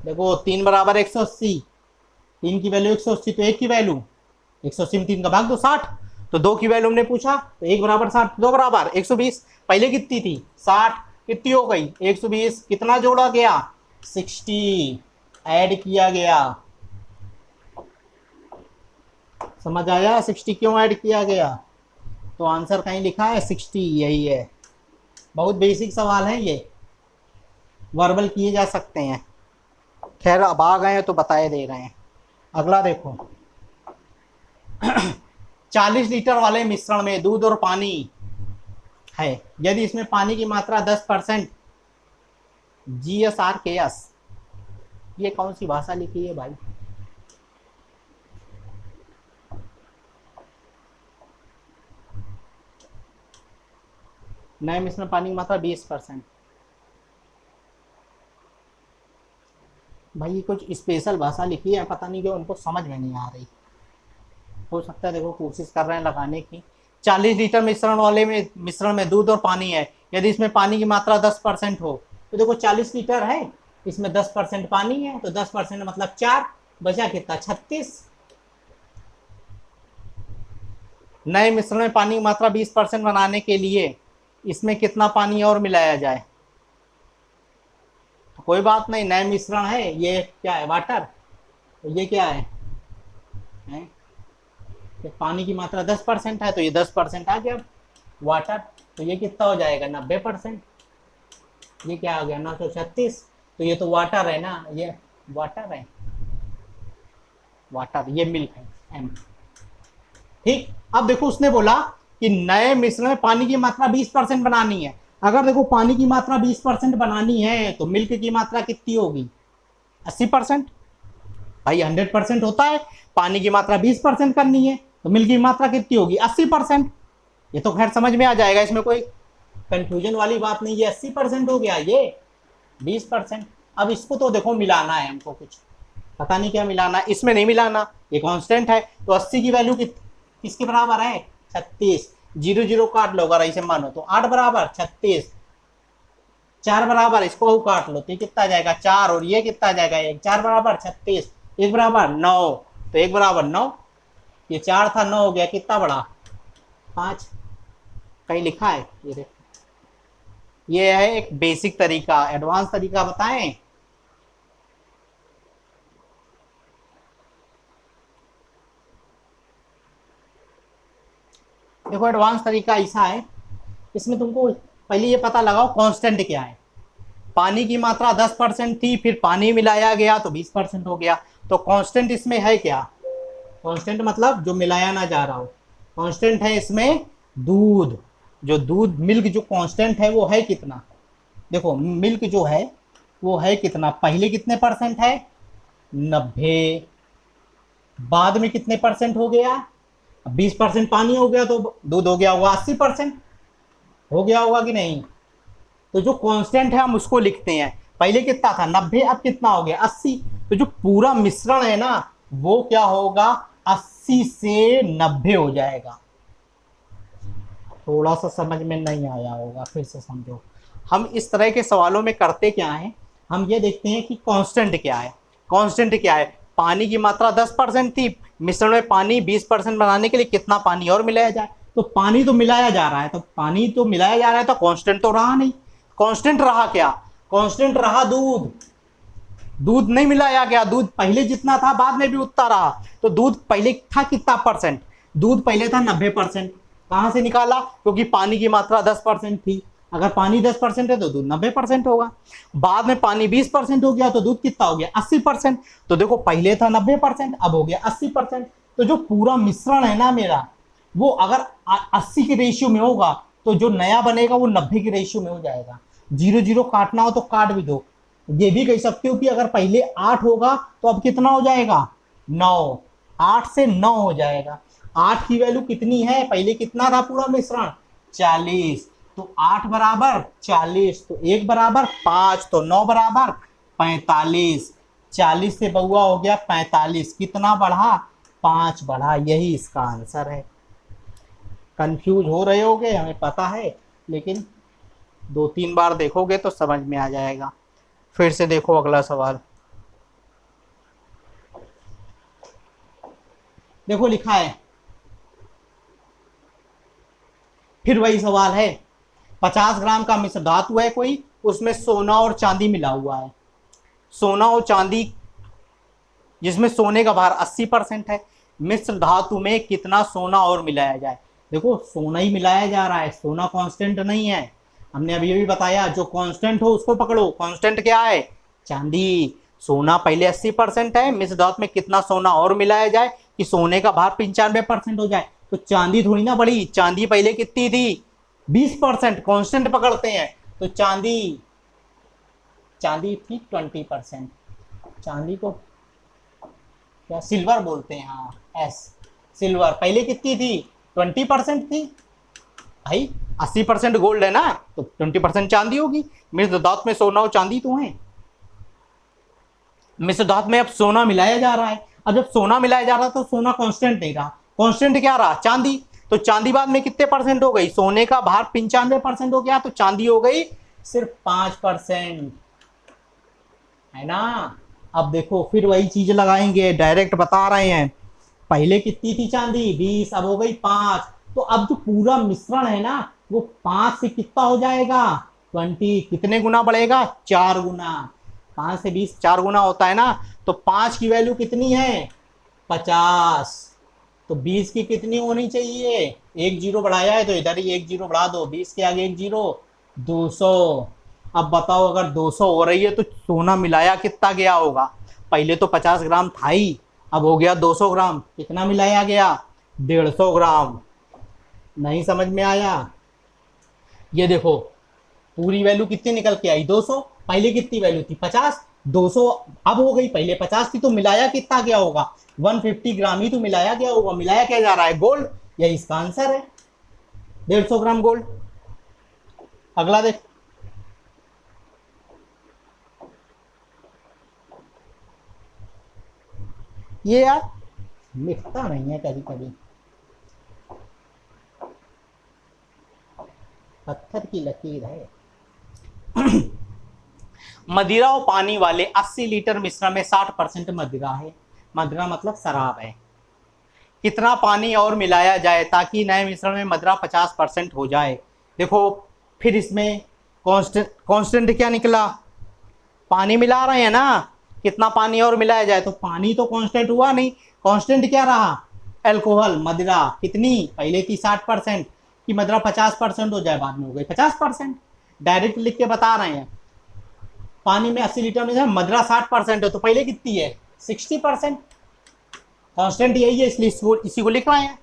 देखो 3 बराबर 180, 3 की वैल्यू 180, तो 1 की वैल्यू 180 में 3 का भाग दो 60, तो 2 की वैल्यू हमने पूछा तो 1 बराबर 60, 2 बराबर 120, पहले कितनी थी 60, कितनी हो गई 120, कितना जोड़ा गया 60 ऐड किया गया। समझ आया 60 क्यों ऐड किया गया, तो आंसर कहीं लिखा है 60, यही है। बहुत बेसिक सवाल है ये, वर्बल किए जा सकते हैं, खैर अब आ गए तो बताए दे रहे हैं। अगला देखो 40 लीटर वाले मिश्रण में दूध और पानी है, यदि इसमें पानी की मात्रा 10% GSRKS, ये कौन सी भाषा लिखी है भाई, नए मिश्रण पानी की मात्रा 20%, भाई कुछ स्पेशल भाषा लिखी है, पता नहीं क्यों उनको समझ में नहीं आ रही, हो सकता है देखो कोशिश कर रहे हैं लगाने की। 40 लीटर मिश्रण में दूध और पानी है, यदि इसमें पानी की मात्रा 10% हो, तो देखो 40 लीटर है, इसमें 10% पानी है, तो 10% मतलब 4, बचा कितना 36। नए मिश्रण में पानी की मात्रा 20% बनाने के लिए इसमें कितना पानी और मिलाया जाए, तो कोई बात नहीं, नए मिश्रण है, ये क्या है वाटर, तो ये क्या है, पानी की मात्रा 10% है तो ये 10% आ गया वाटर, तो ये कितना हो जाएगा 90%, ये क्या आ गया 936, तो ये तो वाटर है ना, ये वाटर है, वाटर ये मिल्क है एम। ठीक, अब देखो उसने बोला कि नए मिश्रण में पानी की मात्रा 20% बनानी है, अगर देखो पानी की मात्रा 20% बनानी है तो मिल्क की मात्रा कितनी होगी 80%, भाई 100% होता है, पानी की मात्रा 20% करनी है तो मिल्क की मात्रा कितनी होगी 80%, ये तो खैर समझ में आ जाएगा, इसमें कोई कंफ्यूजन वाली बात नहीं है, 80% हो गया, ये 20%। अब इसको तो देखो मिलाना है हमको, कुछ पता नहीं क्या मिलाना है, इसमें नहीं मिलाना, ये कांस्टेंट है, तो 80 की वैल्यू किसके बराबर है 36, 0 0 काट लो अगर ऐसे मानो तो 8 बराबर 36, 4 बराबर इसको काट लो तो कितना जाएगा 4, और ये कितना जाएगा 1, 4 बराबर 36, 1 बराबर 9, तो 1 बराबर 9, ये 4 था 9 हो गया, कितना बड़ा 5, कहीं लिखा है ये देखो, ये है एक बेसिक तरीका, एडवांस तरीका बताएं, देखो एडवांस तरीका ऐसा है, इसमें तुमको पहले ये पता लगाओ कांस्टेंट क्या है। पानी की मात्रा 10% थी, फिर पानी मिलाया गया तो 20% हो गया। तो कांस्टेंट इसमें है क्या? कांस्टेंट मतलब जो मिलाया ना जा रहा हो। कांस्टेंट है इसमें दूध। जो दूध मिल्क जो कांस्टेंट है वो है कितना? देखो मिल्क जो है वो है कितना, पहले कितने परसेंट है? 90। बाद में कितने परसेंट हो गया? 20% पानी हो गया तो दूध हो गया होगा 80%। हो गया होगा कि नहीं? तो जो कांस्टेंट है हम उसको लिखते हैं। पहले कितना था? 90, अब कितना हो गया? 80। तो जो पूरा मिश्रण है ना वो क्या होगा? 80 से 90 हो जाएगा। थोड़ा सा समझ में नहीं आया होगा, फिर से समझो। हम इस तरह के सवालों में करते क्या है, हम ये देखते हैं कि कांस्टेंट क्या है। कांस्टेंट क्या है? पानी की मात्रा 10% थी, मिश्रण में पानी 20% बनाने के लिए कितना पानी और मिलाया जाए? तो पानी तो मिलाया जा रहा है, तो पानी तो मिलाया जा रहा है तो कांस्टेंट तो रहा नहीं। कांस्टेंट रहा क्या? कांस्टेंट रहा दूध। दूध नहीं मिलाया गया, दूध पहले जितना था बाद में भी उतना रहा। तो दूध पहले था कितना परसेंट? दूध पहले था 90%। कहां से निकाला? क्योंकि पानी की मात्रा 10% थी। अगर पानी 10% है तो दूध 90% होगा। बाद में पानी 20% हो गया तो दूध कितना हो गया? 80%। तो देखो पहले था 90%, अब हो गया 80%। तो जो पूरा मिश्रण है ना मेरा, वो अगर 80 के रेशियो में होगा तो जो नया बनेगा वो 90 के रेशियो में हो जाएगा। 0 0 काटना हो तो काट भी दो। ये भी कह सकते हो कि अगर पहले 8 होगा तो अब कितना हो जाएगा? 9। 8 से 9 हो जाएगा। 8 की वैल्यू कितनी है? पहले कितना था पूरा मिश्रण? 40। तो 8 बराबर 40, तो 1 बराबर 5, तो 9 बराबर 45। 40 से बउआ हो गया 45, कितना बढ़ा? 5 बढ़ा। यही इसका आंसर है। कंफ्यूज हो रहे होगे, हमें पता है, लेकिन 2 3 बार देखोगे तो समझ में आ जाएगा। फिर से देखो अगला सवाल। देखो लिखा है, फिर वही सवाल है। 50 ग्राम का मिश्र धातु है कोई, उसमें सोना और चांदी मिला हुआ है। सोना और चांदी, जिसमें सोने का भार 80% है। मिश्र धातु में कितना सोना और मिलाया जाए? देखो सोना ही मिलाया जा रहा है, सोना कांस्टेंट नहीं है। हमने अभी भी बताया जो कांस्टेंट हो उसको पकड़ो। कांस्टेंट क्या है? चांदी। सोना पहले 80% है, मिश्र धातु में कितना सोना और मिलाया जाए कि सोने का भार 95% हो जाए। तो चांदी थोड़ी ना बढ़ी, चांदी पहले कितनी थी? 20%। कांस्टेंट पकड़ते हैं तो चांदी, चांदी थी 20%। चांदी को क्या सिल्वर बोलते हैं? हाँ, एस। सिल्वर पहले कितनी थी? 20% थी। भाई 80% गोल्ड है ना, तो 20% चांदी होगी। मिश्र धातु में सोना और चांदी तो है। मिश्र धातु में अब सोना मिलाया जा रहा है। अब जब सोना मिलाया जा रहा है तो सोना कांस्टेंट नहीं रहा। कांस्टेंट क्या रहा? चांदी। तो चांदी बाद में कितने परसेंट हो गई? सोने का भार 95% हो गया, तो चांदी हो गई सिर्फ 5%, है ना। अब देखो फिर वही चीज लगाएंगे, डायरेक्ट बता रहे हैं। पहले कितनी थी चांदी? 20, अब हो गई 5। तो अब जो पूरा मिश्रण है ना वो 5 से कितना हो जाएगा? 20। कितने गुना बढ़ेगा? 4 गुना। 5 से 20 4 गुना होता है ना। तो 5 की वैल्यू कितनी है? 50। तो 20 की कितनी होनी चाहिए? एक जीरो बढ़ाया है तो इधर ही एक जीरो बढ़ा दो, 20 के आगे एक जीरो, 200। अब बताओ अगर 200 हो रही है तो सोना मिलाया कितना गया होगा? पहले तो 50 ग्राम था ही, अब हो गया 200 ग्राम। कितना मिलाया गया? 150 ग्राम। नहीं समझ में आया? ये देखो पूरी वैल्यू कितनी निकल के आई? 200। पहले कितनी वैल्यू थी? 50। 200 अब हो गई, पहले 50 थी, तो मिलाया कितना गया होगा? 150 ग्राम ही तो मिलाया गया होगा। मिलाया क्या जा रहा है? गोल्ड। यही इसका आंसर है, 150 ग्राम गोल्ड। अगला देख। ये यार लिखता नहीं है कभी कभी, पत्थर की लकीर है। मदिरा और पानी वाले 80 लीटर मिश्रण में 60% मदिरा है। मदिरा मतलब शराब है। कितना पानी और मिलाया जाए ताकि नए मिश्रण में मदिरा 50% हो जाए? देखो फिर इसमें कांस्टेंट क्या निकला? पानी मिला रहे हैं ना, कितना पानी और मिलाया जाए? तो पानी तो कांस्टेंट हुआ नहीं। कांस्टेंट क्या रहा? अल्कोहल मदिरा कितनी, पहले थी 60% की मदिरा 50% हो जाए, बाद में हो गई 50%। डायरेक्ट लिख के बता रहे हैं, पानी में 80 लीटर में मदिरा 60% है तो पहले कितनी है 60%। कांस्टेंट यही है इसलिए इसी को लिख रहे हैं।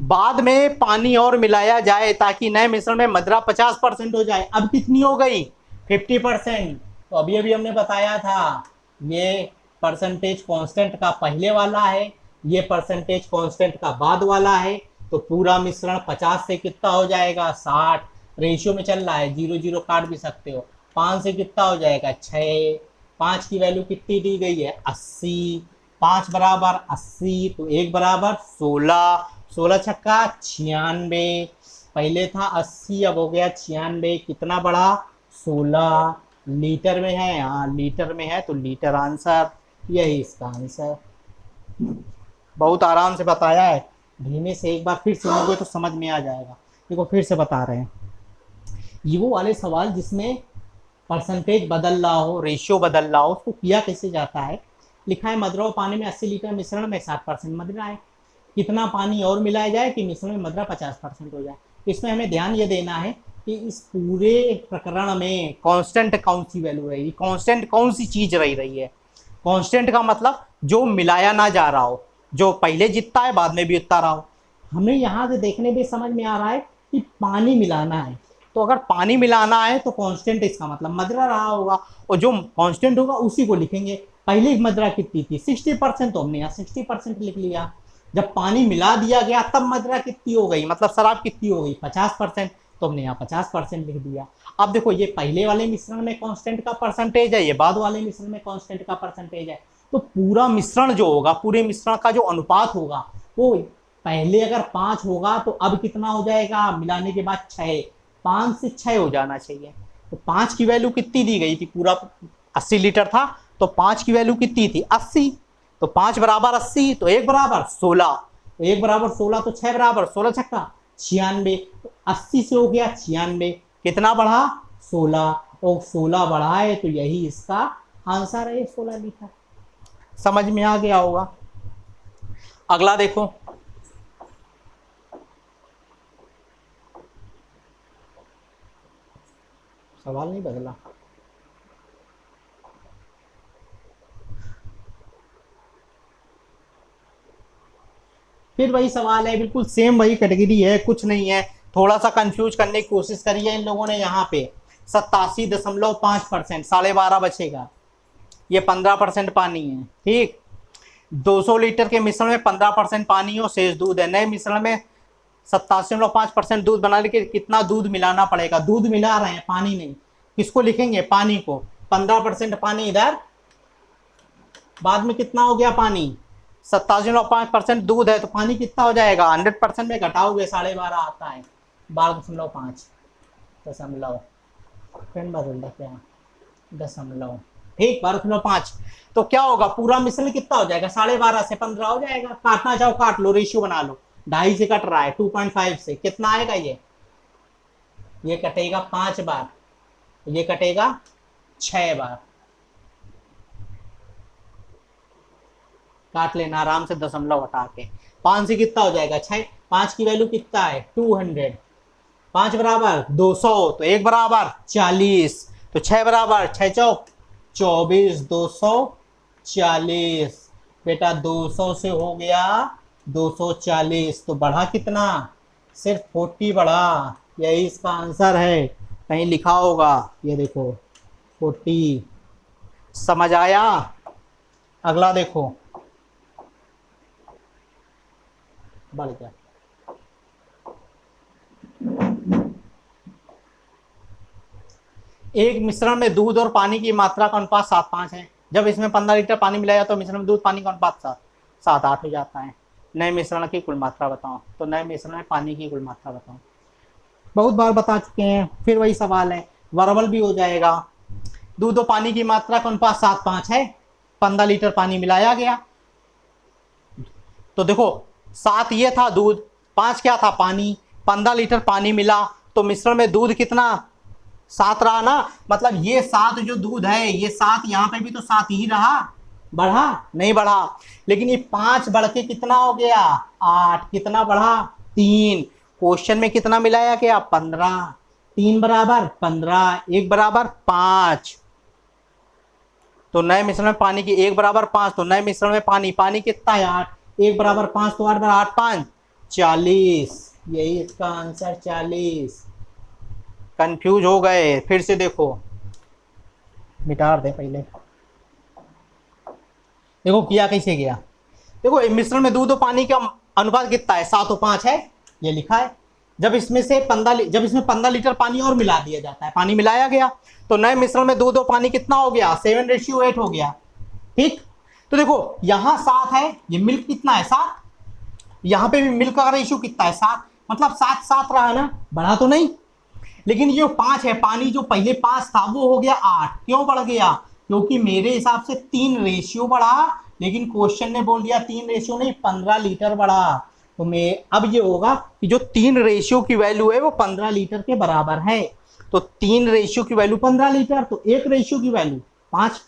बाद में पानी और मिलाया जाए ताकि नए मिश्रण में मदिरा 50% हो जाए। अब कितनी हो गई 50%। तो अभी अभी हमने बताया था ये परसेंटेज कांस्टेंट का पहले वाला है, ये परसेंटेज कांस्टेंट का बाद वाला है। तो पूरा मिश्रण 50 से कितना हो जाएगा 60, रेशियो में चल रहा है, 0 0 काट भी सकते हो। 5 से कितना हो जाएगा 6, 5 की वैल्यू कितनी दी गई है 80, 5 बराबर 80 तो 1 बराबर 16, 16 छक्का 96, पहले था 80 अब हो गया 96, कितना बढ़ा 16, लीटर में है, हाँ लीटर में है तो लीटर आंसर, यही इसका आंसर। बहुत आराम से बताया है, धीमे से एक बार फिर सुनोगे तो समझ में आ जाएगा। देखो फिर से बता रहे हैं, ये वो वाले सवाल जिसमें परसेंटेज बदल रहा हो, रेशियो बदल रहा हो, उसको किया कैसे जाता है। लिखा है मदिरा और पानी में 80 लीटर मिश्रण में 60% मदिरा है, कितना पानी और मिलाया जाए कि मिश्रण में मदिरा 50% हो जाए। इसमें हमें ध्यान ये देना है कि इस पूरे प्रकरण में कांस्टेंट कौन सी वैल्यू रहेगी, कांस्टेंट कौन सी चीज रही है। कांस्टेंट का मतलब जो मिलाया ना जा रहा हो, जो पहले जितना है बाद में भी उतना रहा हो। हमें यहाँ से देखने में समझ में आ रहा है कि पानी मिलाना है, तो अगर पानी मिलाना है तो कांस्टेंट इसका मतलब मदिरा रहा होगा, और जो कांस्टेंट होगा उसी को लिखेंगे। पहले मदिरा कितनी थी 60%, तो हमने यहाँ 60% लिख लिया। जब पानी मिला दिया गया तब मदिरा कितनी हो गई, मतलब शराब कितनी हो गई 50%, तो हमने यहाँ 50% लिख दिया। अब देखो ये पहले वाले मिश्रण में कांस्टेंट का परसेंटेज है, ये बाद वाले मिश्रण में कांस्टेंट का परसेंटेज है। तो पूरा मिश्रण जो होगा, पूरे मिश्रण का जो अनुपात होगा वो पहले अगर 5 होगा तो अब कितना हो जाएगा मिलाने के बाद 6, 5 से 6 हो जाना चाहिए। तो 5 की वैल्यू कितनी दी गई थी, पूरा 80 लीटर था तो 5 की वैल्यू कितनी थी 80, तो 5 बराबर 80 तो 1 बराबर 16, तो 1 बराबर 16 तो 6 बराबर 16 छक्का 96, तो 80 से हो गया 96, कितना बढ़ा 16, और 16 बढ़ा है तो यही इसका आंसर है 16 लीटर। समझ में आ गया होगा। अगला देखो, सवाल नहीं बदला। फिर वही सवाल है, बिल्कुल सेम वही कैटेगरी है, कुछ नहीं है। थोड़ा सा कंफ्यूज करने की कोशिश करी है इन लोगों ने यहाँ पे। 87.5%, 12.5 बचेगा, ये 15% पानी है, ठीक। 200 लीटर के मिश्रण में 15% पानी हो, शेष दूध है। नए मिश्रण में 87.5% दूध बनाने के कितना दूध मिलाना पड़ेगा, दूध मिला रहे हैं पानी नहीं, किसको लिखेंगे पानी को। 15% पानी इधर, बाद में कितना हो गया पानी 87.5% दूध है, तो पानी कितना हो जाएगा 100% में घटाओगे 12.5 आता है 12.5 दशमलव, पेन बदल दो क्या दशमलव, ठीक 12.5। तो क्या होगा पूरा मिश्रण कितना हो जाएगा 12.5 से 15 हो जाएगा। काटना चाहो काट लो, रेशियो बना लो, 2.5 से कट रहा है 2.5 से, कितना आएगा ये कटेगा 5 बार, ये कटेगा 6 बार, काट लेना आराम से दशमलव हटा के। 5 से कितना हो जाएगा 6, 5 की वैल्यू कितना है 200, 5 बराबर 200 तो 1 बराबर 40, तो 6 बराबर 6 चौक 24, 240 बेटा 200 से हो गया 240, तो बढ़ा कितना सिर्फ 40 बढ़ा, यही इसका आंसर है। कहीं लिखा होगा ये देखो 40। समझ आया। अगला देखो, बढ़ गया। एक मिश्रण में दूध और पानी की मात्रा का अनुपात 7:5 है। जब इसमें 15 लीटर पानी मिलाया तो मिश्रण में दूध पानी का अनुपात 7:8 हो जाता है। नए मिश्रण की कुल मात्रा बताओ, तो नए मिश्रण में पानी की कुल मात्रा बताओ। बहुत बार बता चुके हैं, फिर वही सवाल है, वर्बल भी हो जाएगा। दूध और पानी की मात्रा का अनुपात 7:5 है, 15 लीटर पानी मिलाया गया, तो देखो 7 ये था दूध, 5 क्या था पानी, 15 लीटर पानी मिला तो मिश्रण में दूध कितना 7 रहा ना, मतलब ये 7 जो दूध है ये 7 यहाँ पे भी तो 7 ही रहा, बढ़ा नहीं बढ़ा, लेकिन ये 5 बढ़ के कितना हो गया 8, कितना बढ़ा 3, क्वेश्चन में कितना मिलाया गया 15, 3 बराबर 15, 1 बराबर 5, तो नए मिश्रण में पानी की 1 बराबर 5, तो नए मिश्रण में पानी कितना है 8, 1 बराबर 5 तो 8 बराबर 8 5 40, यही इसका आंसर 40। कंफ्यूज हो गए, फिर से देखो, मिटा दे पहले, देखो किया कैसे गया। देखो मिश्रण में दूध और पानी का अनुपात कितना है 7:5 है, ये लिखा है। जब इसमें 15 लीटर पानी और मिला दिया जाता है, पानी मिलाया गया, तो नए मिश्रण में दूध और पानी कितना हो गया 7:8 हो गया। ठीक, तो देखो यहां 7 है, ये मिल्क कितना है 7, यहां पे भी मिल्क का रेशियो कितना है 7, मतलब 7 रहा ना, बढ़ा तो नहीं। लेकिन ये 5 है, पानी जो पहले 5 था वो हो गया 8, क्यों बढ़ गया, क्योंकि मेरे हिसाब से 3 रेशियो बढ़ा, लेकिन क्वेश्चन ने बोल दिया 3 रेशियो नहीं 15 लीटर बढ़ा। तो मैं अब ये होगा कि जो 3 रेशियो की वैल्यू है वो 15 लीटर के बराबर है, तो 3 रेशियो की वैल्यू 15 लीटर, तो 1 रेशियो की वैल्यू 5,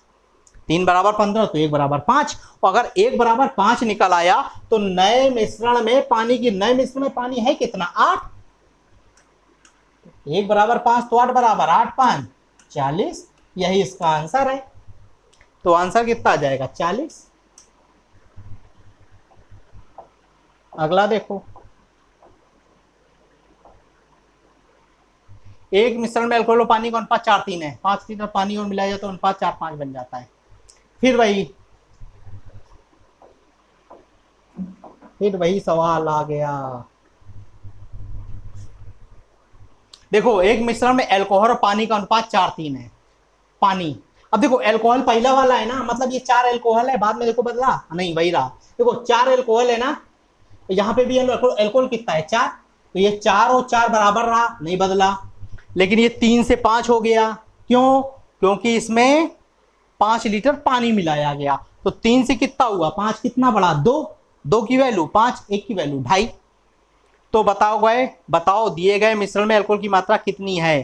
3 बराबर 15 तो 1 बराबर 5, और अगर 1 बराबर 5 निकल आया तो नए मिश्रण में पानी है कितना 8, 1 बराबर 5 तो 8 बराबर 8 5 40, यही इसका आंसर है। तो आंसर कितना आ जाएगा 40। अगला देखो, एक मिश्रण में अल्कोहल और पानी का अनुपात 4:3 है, 5 लीटर पानी और मिलाया जाए तो अनुपात 4:5 बन जाता है। फिर वही सवाल आ गया। देखो एक मिश्रण में अल्कोहल और पानी का अनुपात 4:3 है, पानी, अब देखो अल्कोहल पहला वाला है ना, मतलब ये 4 अल्कोहल है, बाद में देखो बदला नहीं वही रहा, देखो 4 अल्कोहल है ना, तो यहाँ पे भी अल्कोहल कितना है 4, तो ये 4 और 4 बराबर रहा, नहीं बदला। लेकिन ये 3 से 5 हो गया, क्यों, क्योंकि इसमें 5 लीटर पानी मिलाया गया, तो 3 से कितना हुआ 5 कितना बढ़ा 2, 2 की वैल्यू 5, 1 की वैल्यू 2.5। तो बताओ दिए गए मिश्रण में अल्कोहल की मात्रा कितनी है,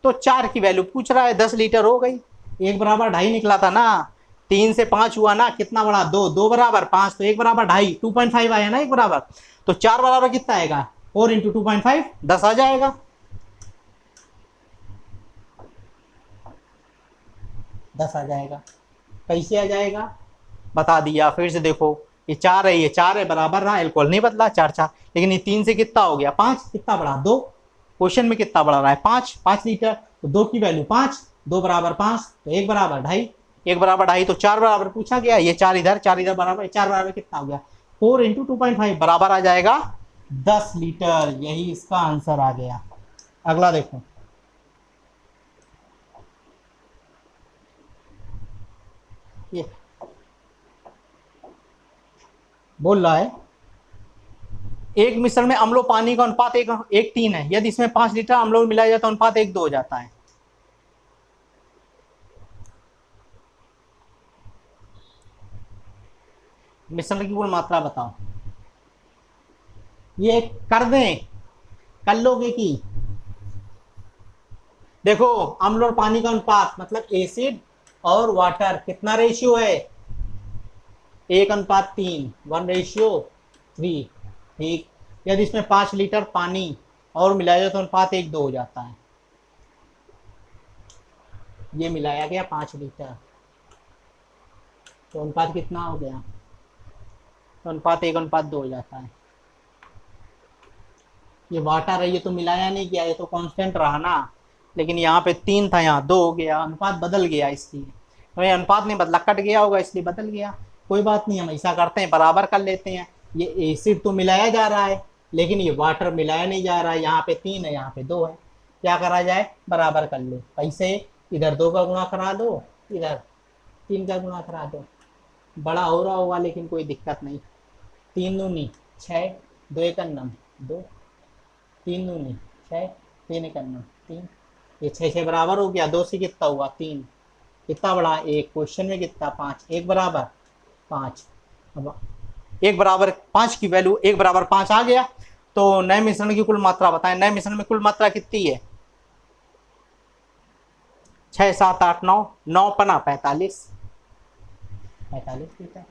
तो 4 की वैल्यू पूछ रहा है, 10 लीटर हो गई, 1 बराबर 2.5 निकला था ना, 3 से 5 हुआ ना, कितना बड़ा 2, 2 बराबर 5 तो 1 बराबर 2.5, 2.5 आया ना 1 बराबर, तो 4 बराबर कितना आएगा 4 इंटू 2.5 10 आ जाएगा, 10 आ जाएगा। कैसे आ जाएगा बता दिया, फिर से देखो ये 4 है, ये 4 है बराबर रहा, अल्कोहल नहीं बदला 4 4, लेकिन ये 3 से कितना हो गया 5, कितना बढ़ा 2, क्वेश्चन में कितना बढ़ा रहा है 5 लीटर, तो 2 की वैल्यू 5, 2 बराबर 5 तो 1 बराबर 2.5, 1 बराबर 2.5 तो 4 बराबर पूछा गया, ये 4 इधर बराबर, 4 बराबर कितना हो गया 4 इंटू 2.5 बराबर आ जाएगा 10 लीटर, यही इसका आंसर आ गया। अगला देखो, ये बोल रहा है एक मिश्रण में अम्ल और पानी का अनुपात 1:3 है, यदि इसमें 5 लीटर अम्ल मिलाया जाए तो अनुपात 1:2 हो जाता है। मिश्रण की कुल मात्रा बताओ, ये कर दें, कर लोगे कि, देखो अम्ल और पानी का अनुपात मतलब एसिड और वाटर कितना रेशियो है 1:3, 1:3, ठीक, यदि इसमें 5 लीटर पानी और मिलाया जाए तो अनुपात 1:2 हो जाता है, ये मिलाया गया 5 लीटर, तो अनुपात कितना हो गया, तो अनुपात 1:2 हो जाता है। ये वाटर है, ये तो मिलाया नहीं गया, ये तो कांस्टेंट रहा ना, लेकिन यहाँ पे 3 था, यहाँ 2 हो गया, अनुपात बदल गया, इसलिए तो ये अनुपात नहीं बदला, कट गया होगा इसलिए बदल गया, कोई बात नहीं, हम ऐसा करते हैं बराबर कर लेते हैं। ये एसिड तो मिलाया जा रहा है, लेकिन ये वाटर मिलाया नहीं जा रहा है, यहाँ पे 3 है यहाँ पे 2 है, क्या करा जाए बराबर कर लो, कैसे, इधर 2 का गुणा करा दो, इधर 3 का गुणा करा दो, बड़ा हो रहा होगा लेकिन कोई दिक्कत नहीं, 3 दूनी 6, 2 1 9 2, 3 दूनी 6, 3 1 9 3, ये 6 6 बराबर हो गया, 2 से कितना हुआ 3, कितना बड़ा 1, क्वेश्चन में कितना 5, 1 बराबर 5, अब 1 बराबर 5 की वैल्यू 1 बराबर 5 आ गया, तो नए मिश्रण की कुल मात्रा बताएं, नए मिश्रण में कुल मात्रा कितनी है 6 7 8 9, 9 पना 45, 45 लीटर।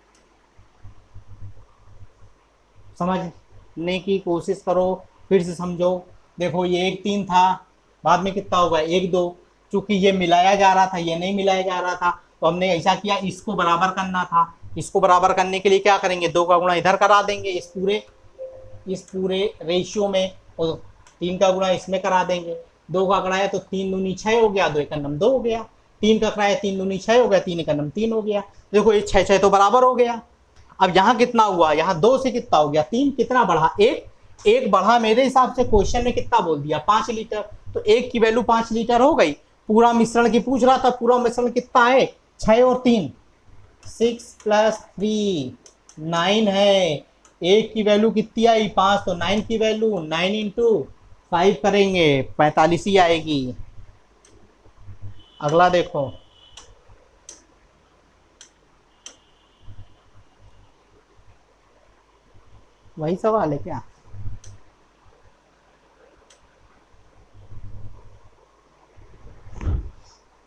समझने की कोशिश करो, फिर से समझो। देखो ये 1 3 था, बाद में कितना होगा 1 2। चूंकि ये मिलाया जा रहा था, ये नहीं मिलाया जा रहा था, तो हमने ऐसा किया, इसको बराबर करना था। इसको बराबर करने के लिए क्या करेंगे, 2 का गुणा इधर करा देंगे इस पूरे रेशियो में, और 3 का गुणा इसमें करा देंगे। 2 का कराया तो 3 दूनी 6 हो गया, 2 एक नम 2 हो गया। 3 का कराया 3 दूनी 6 हो गया, 3 एक नम 3 हो गया। देखो ये 6 6 तो बराबर हो गया। अब यहाँ कितना हुआ, यहाँ 2 से कितना हो गया 3, कितना बढ़ा 1, 1 बढ़ा। मेरे हिसाब से क्वेश्चन में कितना बोल दिया 5 लीटर, तो 1 की वैल्यू 5 लीटर हो गई। पूरा मिश्रण की पूछ रहा था, पूरा मिश्रण कितना है 6 और 3, 6 + 3 9 है। 1 की वैल्यू कितनी आई 5, तो 9 की वैल्यू 9 × 5 करेंगे 45 ही आएगी। अगला देखो, वही सवाल है क्या?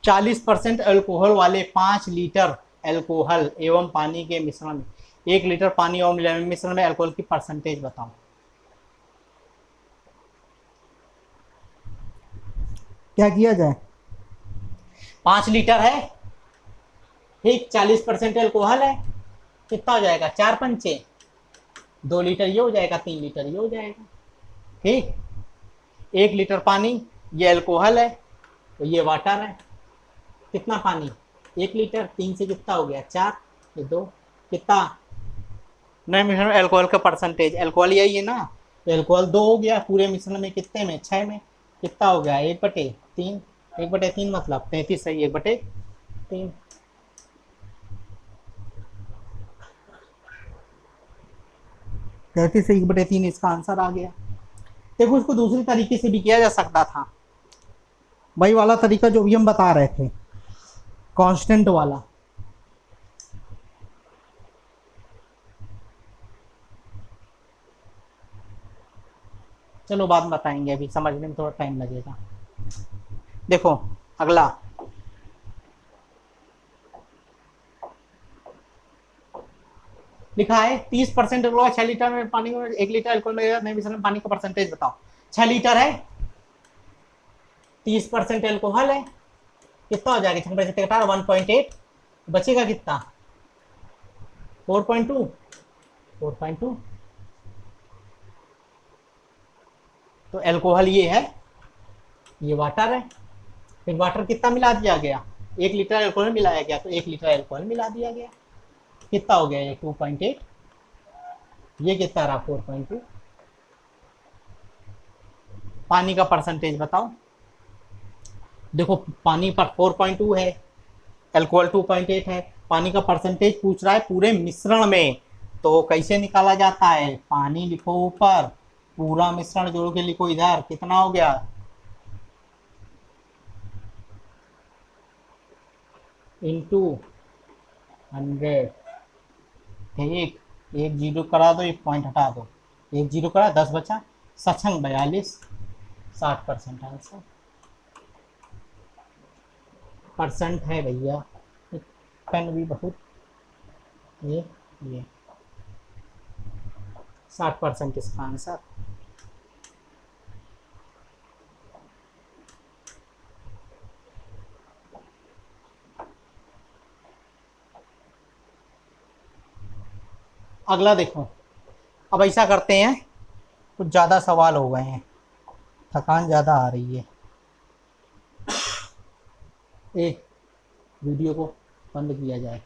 चालीस % अल्कोहल वाले 5 लीटर अल्कोहल एवं पानी के मिश्रण में 1 लीटर पानी एवं मिश्रण में अल्कोहल की परसेंटेज बताओ। क्या किया जाए? 5 लीटर है, ठीक, 40% अल्कोहल है, कितना हो जाएगा 4 पंचे 2 लीटर, ये हो जाएगा 3 लीटर, ये हो जाएगा, ठीक। 1 लीटर पानी, ये अल्कोहल है, तो ये वाटर है। कितना पानी 1 लीटर, 3 से कितना हो गया 4, ये 2, कितना नए मिश्रण में अल्कोहल का परसेंटेज, अल्कोहल यही है ना, तो अल्कोहल 2 हो गया पूरे मिश्रण में, कितने में 6 में, कितना हो गया 1/3, 1/3 मतलब 33 है, 1/3, 33 से 1/3 इसका आंसर आ गया। देखो इसको दूसरी तरीके से भी किया जा सकता था, वही वाला तरीका जो भी हम बता रहे थे, कांस्टेंट वाला। चलो बाद में बताएंगे, अभी समझने में थोड़ा टाइम लगेगा। देखो अगला, लिखा है 30% अल्कोहल 6 लीटर में पानी में 1 लीटर अल्कोहल में नए मिश्रण में पानी का परसेंटेज बताओ। 6 लीटर है, 30% अल्कोहल है, कितना हो जाएगा 1.8, बचेगा कितना 4.2, 4.2। तो अल्कोहल ये है, ये वाटर है, फिर वाटर कितना मिला दिया गया 1 लीटर अल्कोहल मिलाया गया, तो 1 लीटर अल्कोहल मिला दिया गया, कितना हो गया ये 2.8, ये कितना रहा 4.2। पानी का परसेंटेज बताओ। देखो पानी पर 4.2 है, अल्कोहल 2.8 है, पानी का परसेंटेज पूछ रहा है पूरे मिश्रण में, तो कैसे निकाला जाता है, पानी लिखो ऊपर, पूरा मिश्रण जोड़ के लिखो इधर, कितना हो गया इंटू 100, एक 0 करा दो, 1 पॉइंट हटा दो, 1 0 करा 10 बचा, सचंग 42, 60% आंसर परसेंट है भैया, पेन भी बहुत, ये 60% इसका आंसर। अगला देखो, अब ऐसा करते हैं, कुछ ज़्यादा सवाल हो गए हैं, थकान ज़्यादा आ रही है, एक वीडियो को बंद किया जाए।